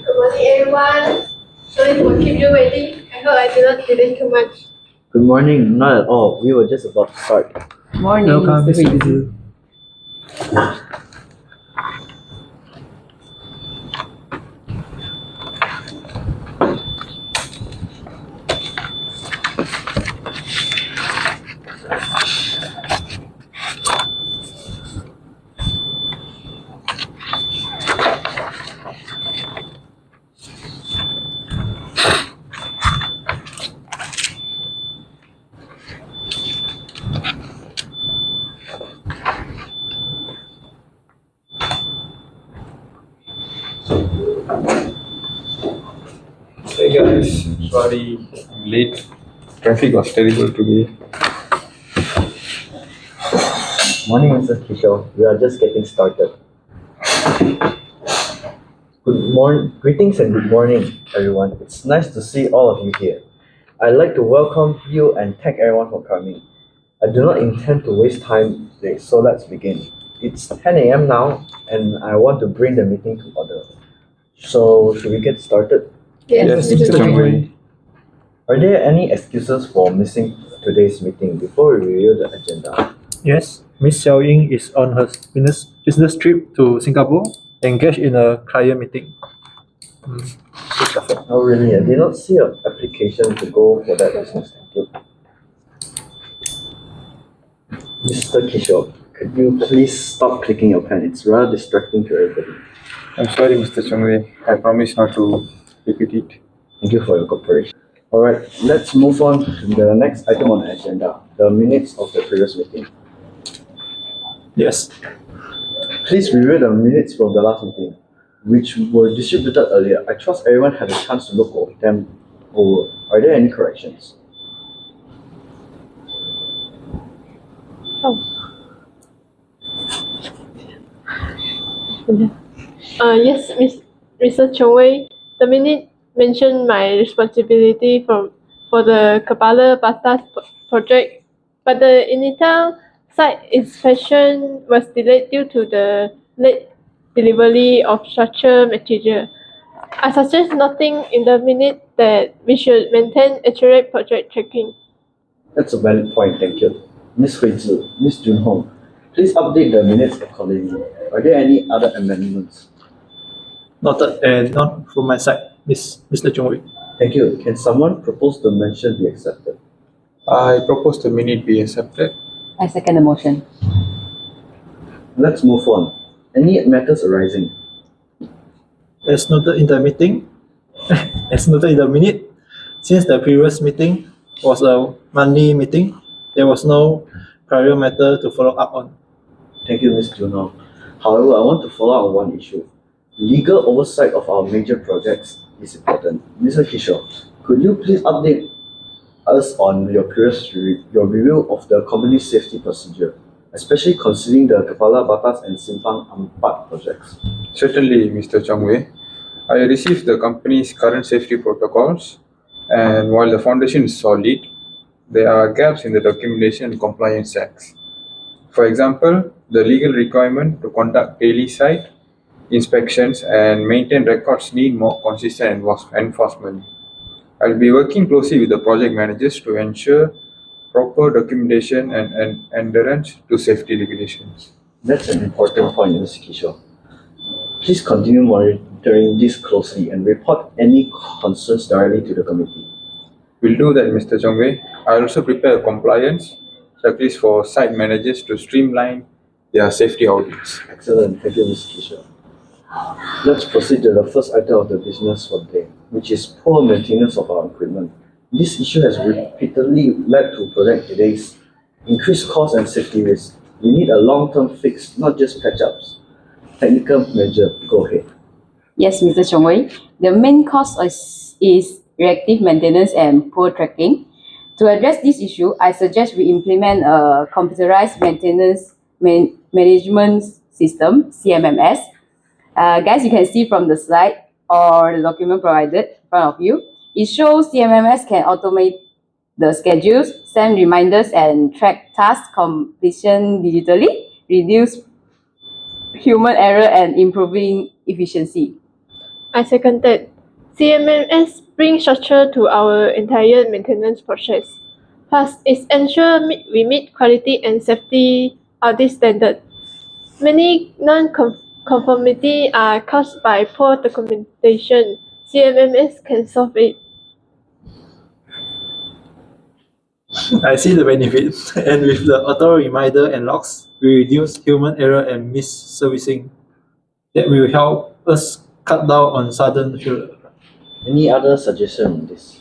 Good morning, everyone. Sorry for keep you waiting. I hope I did not delay too much. Good morning. Not at all. We were just about to start. Morning, Welcome, Mr. Mr. Rizzi. Hey guys, sorry I'm late. Traffic was terrible today. Morning, Mr. Kishore. We are just getting started. Greetings and good morning, everyone. It's nice to see all of you here. I'd like to welcome you and thank everyone for coming. I do not intend to waste time today, so let's begin. It's 10 a.m. now, and I want to bring the meeting to order. So, should we get started? Yes, Mr. Chongwei. Are there any excuses for missing today's meeting before we review the agenda? Yes, Miss Xiao Ying is on her business trip to Singapore, engaged in a client meeting. Oh, really? I did not see an application to go for that business. Thank you. Mr. Kishore, could you please stop clicking your pen? It's rather distracting to everybody. I'm sorry, Mr. Chongwei. I promise not to repeat it. Thank you for your cooperation. Alright, let's move on to the next item on the agenda, the minutes of the previous meeting. Yes, Please review the minutes from the last meeting, which were distributed earlier. I trust everyone had a chance to look over them over. Are there any corrections? Yes, Mr. Chongwei. The minute mentioned my responsibility for the Kepala Batas project, but the initial site inspection was delayed due to the late delivery of structural material. I suggest noting in the minute that we should maintain accurate project tracking. That's a valid point, thank you. Ms. Hui Zhi, Ms. Jun Hong, please update the minutes accordingly. Are there any other amendments? noted and not from my side, Mr. Chong Wei. Thank you. Can someone propose the mention be accepted? I propose the minute be accepted. I second the motion. Let's move on. Any matters arising? As noted in the meeting, as noted in the minute, since the previous meeting was a monthly meeting, there was no prior matter to follow up on. Thank you, Ms. Juno. However, I want to follow up on one issue. Legal oversight of our major projects is important. Mr. Kishore, could you please update us on your your review of the company's safety procedure, especially considering the Kepala Batas and Simpang Ampat projects? Certainly, Mr. Chongwei. I received the company's current safety protocols, and while the foundation is solid, there are gaps in the documentation and compliance acts. For example, the legal requirement to conduct daily site inspections and maintain records need more consistent enforcement. I'll be working closely with the project managers to ensure proper documentation and adherence to safety regulations. That's an important point, Mr. Kishore. Please continue monitoring this closely and report any concerns directly to the committee. We'll do that, Mr. Chongwei. I'll also prepare a compliance checklist for site managers to streamline their safety audits. Excellent. Thank you, Mr. Kishore. Let's proceed to the first item of the business for the day, which is poor maintenance of our equipment. This issue has repeatedly led to project delays, increased costs and safety risks. We need a long-term fix, not just patch-ups. Technical measure, go ahead. Yes, Mr. Chongwei. The main cause is reactive maintenance and poor tracking. To address this issue, I suggest we implement a computerized maintenance management system, CMMS. Guys, you can see from the slide or the document provided in front of you. It shows CMMS can automate the schedules, send reminders, and track task completion digitally, reduce human error, and improving efficiency. I second that. CMMS brings structure to our entire maintenance process. Plus, it ensures we meet quality and safety audit standards. Many non-conformity are caused by poor documentation. CMMS can solve it. I see the benefit, and with the auto reminder and logs, we reduce human error and mis-servicing. That will help us cut down on sudden failure. Any other suggestion on this?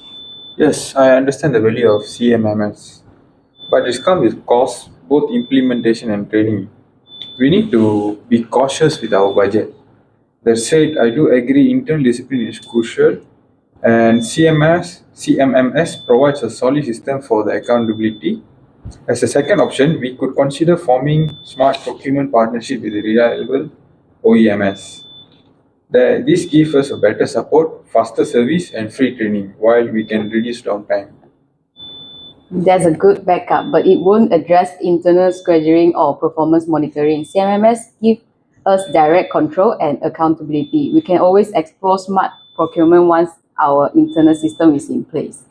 Yes, I understand the value of CMMS, but it comes with costs, both implementation and training. We need to be cautious with our budget. That said, I do agree internal discipline is crucial, and CMMS provides a solid system for the accountability. As a second option, we could consider forming smart procurement partnership with reliable OEMs. This gives us a better support, faster service, and free training, while we can reduce downtime. That's a good backup, but it won't address internal scheduling or performance monitoring. CMMS gives us direct control and accountability. We can always explore smart procurement once our internal system is in place.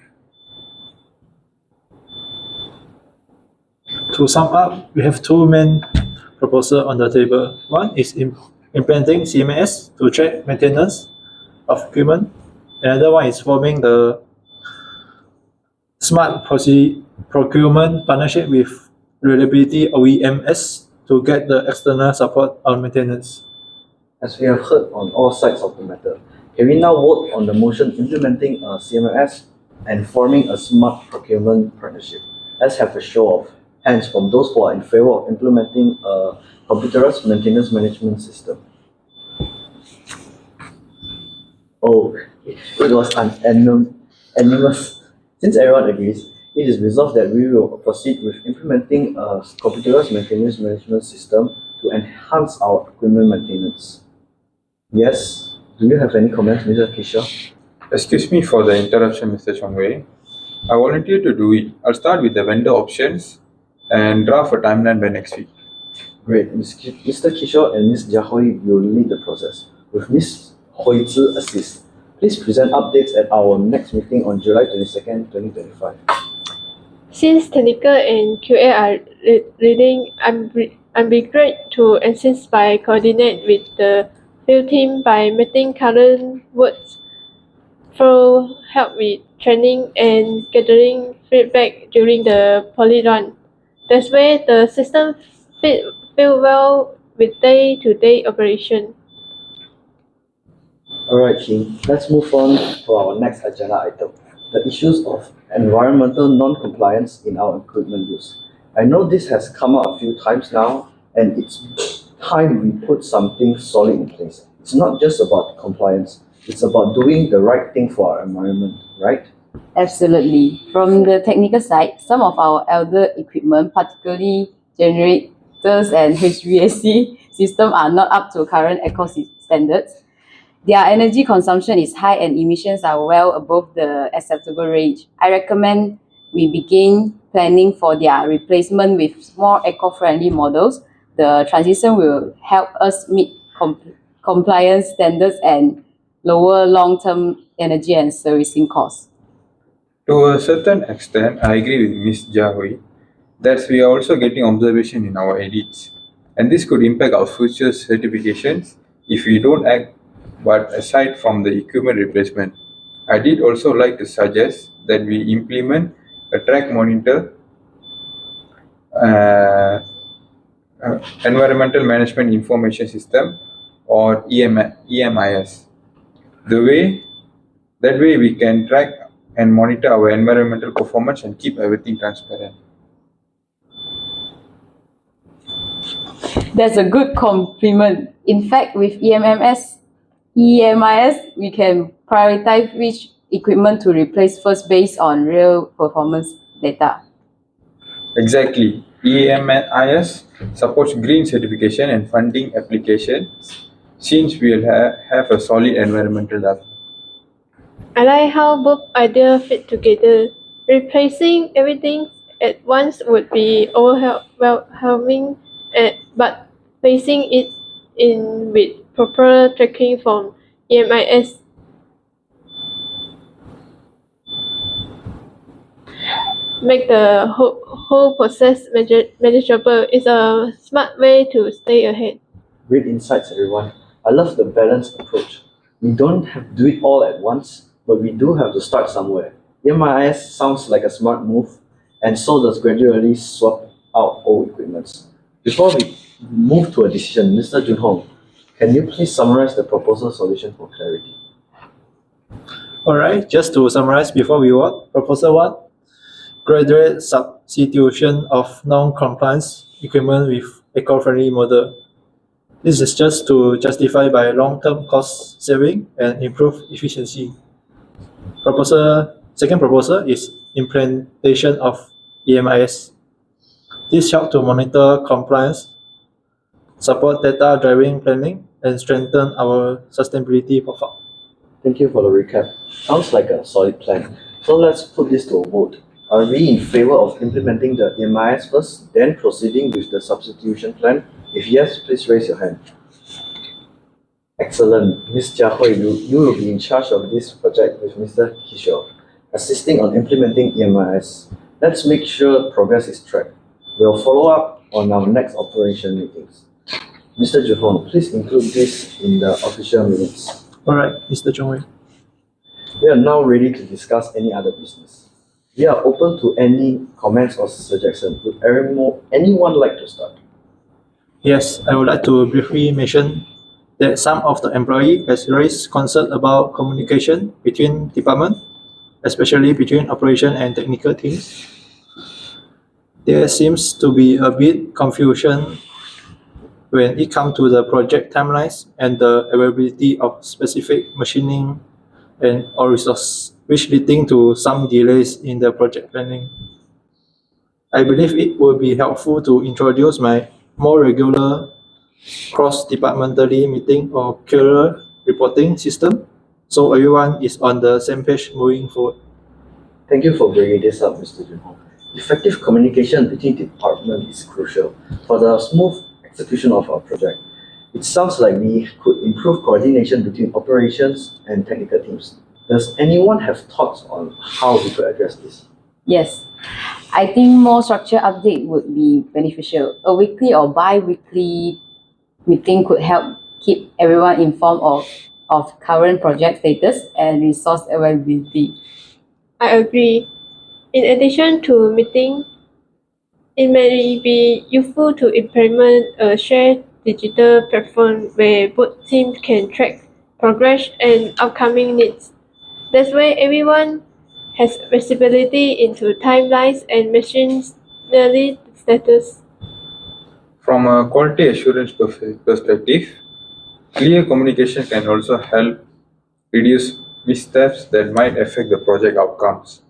To sum up, we have two main proposals on the table. One is implementing CMS to track maintenance of equipment. Another one is forming the smart procurement partnership with reliability OEMs to get the external support on maintenance. As we have heard on all sides of the matter, can we now vote on the motion implementing a CMS and forming a smart procurement partnership? Let's have a show of hands from those who are in favor of implementing a computerized maintenance management system. Oh, it was unanimous. Since everyone agrees, it is resolved that we will proceed with implementing a computerized maintenance management system to enhance our equipment maintenance. Yes, do you have any comments, Mr. Kishore? Excuse me for the interruption, Mr. Chongwei. I volunteer to do it. I'll start with the vendor options and draft a timeline by next week. Great. Mr. Kishore and Ms. Jiahui will lead the process. With Ms. Hui Zhi assist. Please present updates at our next meeting on July 22nd, 2025. Since technical and QA are leading, I'm be great to assist by coordinate with the field team by meeting current works flow, help with training and gathering feedback during the poly run. This way, the system feel well with day-to-day operation. Alright, King. Let's move on to our next agenda item. The issues of environmental non-compliance in our equipment use. I know this has come up a few times now, and it's time we put something solid in place. It's not just about compliance, it's about doing the right thing for our environment, right? Absolutely. From the technical side, some of our elder equipment, particularly generators and HVAC systems, are not up to current eco standards. Their energy consumption is high and emissions are well above the acceptable range. I recommend we begin planning for their replacement with more eco-friendly models. The transition will help us meet compliance standards and lower long-term energy and servicing costs. To a certain extent, I agree with Ms. Jiahui that we are also getting observation in our edits, and this could impact our future certifications if we don't act. But aside from the equipment replacement, I did also like to suggest that we implement a track monitor environmental management information system or EMIS. That way we can track and monitor our environmental performance and keep everything transparent. That's a good compliment. In fact, with EMIS, we can prioritize which equipment to replace first based on real performance data. Exactly. EMIS supports green certification and funding applications since we will have a solid environmental data. I like how both ideas fit together. Replacing everything at once would be overwhelming, but placing it in with proper tracking from EMIS make the whole process manageable. Is a smart way to stay ahead. Great insights, everyone. I love the balanced approach. We don't have to do it all at once, but we do have to start somewhere. MIS sounds like a smart move, and so does gradually swap out old equipments. Before we move to a decision, Mr. Junhong, can you please summarize the proposal solution for clarity? Alright, just to summarize before we vote, Proposal 1, graduate substitution of non-compliance equipment with eco-friendly model. This is just to justify by long-term cost saving and improve efficiency. Second proposal is implementation of EMIS. This helps to monitor compliance, support data-driven planning, and strengthen our sustainability profile. Thank you for the recap. Sounds like a solid plan. So let's put this to a vote. Are we in favor of implementing the MIS first, then proceeding with the substitution plan? If yes, please raise your hand. Excellent. Ms. Jia Hui, you will be in charge of this project with Mr. Kishore, assisting on implementing EMIS. Let's make sure progress is tracked. We'll follow up on our next operation meetings. Mr. Juhong, please include this in the official minutes. Alright, Mr. Chongwei. We are now ready to discuss any other business. We are open to any comments or suggestions. Would anyone like to start? Yes, I would like to briefly mention that some of the employee has raised concern about communication between departments, especially between operation and technical teams. There seems to be a bit confusion when it comes to the project timelines and the availability of specific machining and or resource, which leading to some delays in the project planning. I believe it would be helpful to introduce my more regular cross-departmentally meeting or clearer reporting system so everyone is on the same page moving forward. Thank you for bringing this up, Mr. Junhong. Effective communication between departments is crucial for the smooth execution of our project. It sounds like we could improve coordination between operations and technical teams. Does anyone have thoughts on how we could address this? Yes, I think more structured update would be beneficial. A weekly or bi-weekly meeting could help keep everyone informed of current project status and resource availability. I agree. In addition to meeting, it may be useful to implement a shared digital platform where both teams can track progress and upcoming needs. That way, everyone has visibility into timelines and machinery status. From a quality assurance perspective, clear communication can also help reduce missteps that might affect the project outcomes.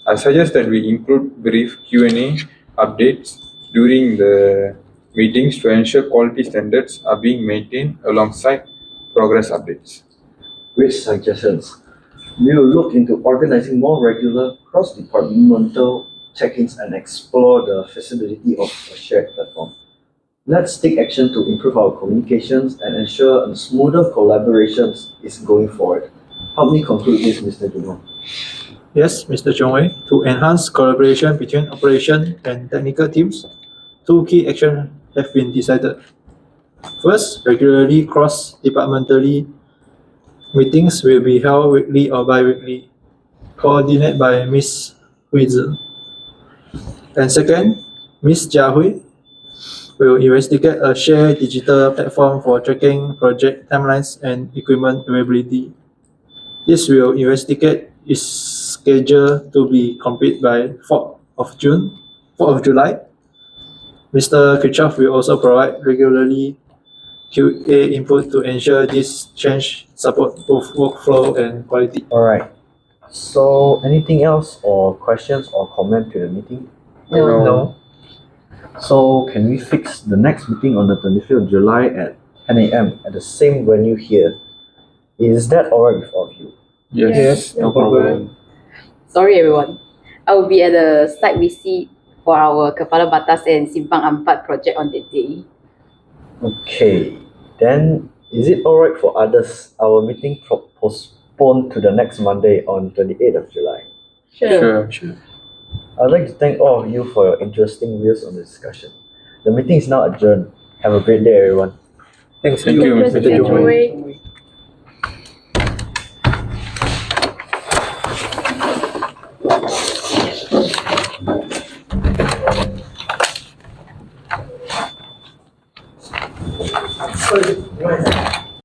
I suggest that we include brief Q&A updates during the meetings to ensure quality standards are being maintained alongside progress updates. Great suggestions. We will look into organizing more regular cross-departmental check-ins and explore the feasibility of a shared platform. Let's take action to improve our communications and ensure a smoother collaboration is going forward. Help me conclude this, Mr. Junhong. Yes, Mr. Chongwei, to enhance collaboration between operation and technical teams, two key actions have been decided. First, regularly cross-departmentally meetings will be held weekly or bi-weekly, coordinated by Ms. Hui Zi. And second, Ms. Jia Hui will investigate a shared digital platform for tracking project timelines and equipment availability. This will investigate is scheduled to be complete by 4th of July. Mr. Kirchhoff will also provide regularly QA input to ensure this change support both workflow and quality. Alright. So anything else or questions or comment to the meeting? No. So can we fix the next meeting on the 25th of July at 10 a.m. at the same venue here? Is that alright with all of you? Yes. No problem. Sorry everyone. I will be at the site visit for our Kepala Batas and Simpang Ampat project on that day. Okay. Then is it alright for others? Our meeting postponed to the next Monday on 28th of July. Sure. Sure. I'd like to thank all of you for your interesting views on the discussion. The meeting is now adjourned. Have a great day, everyone. Thanks. Thank you, Mr. Mr. Chong Wei. Wei. Sorry,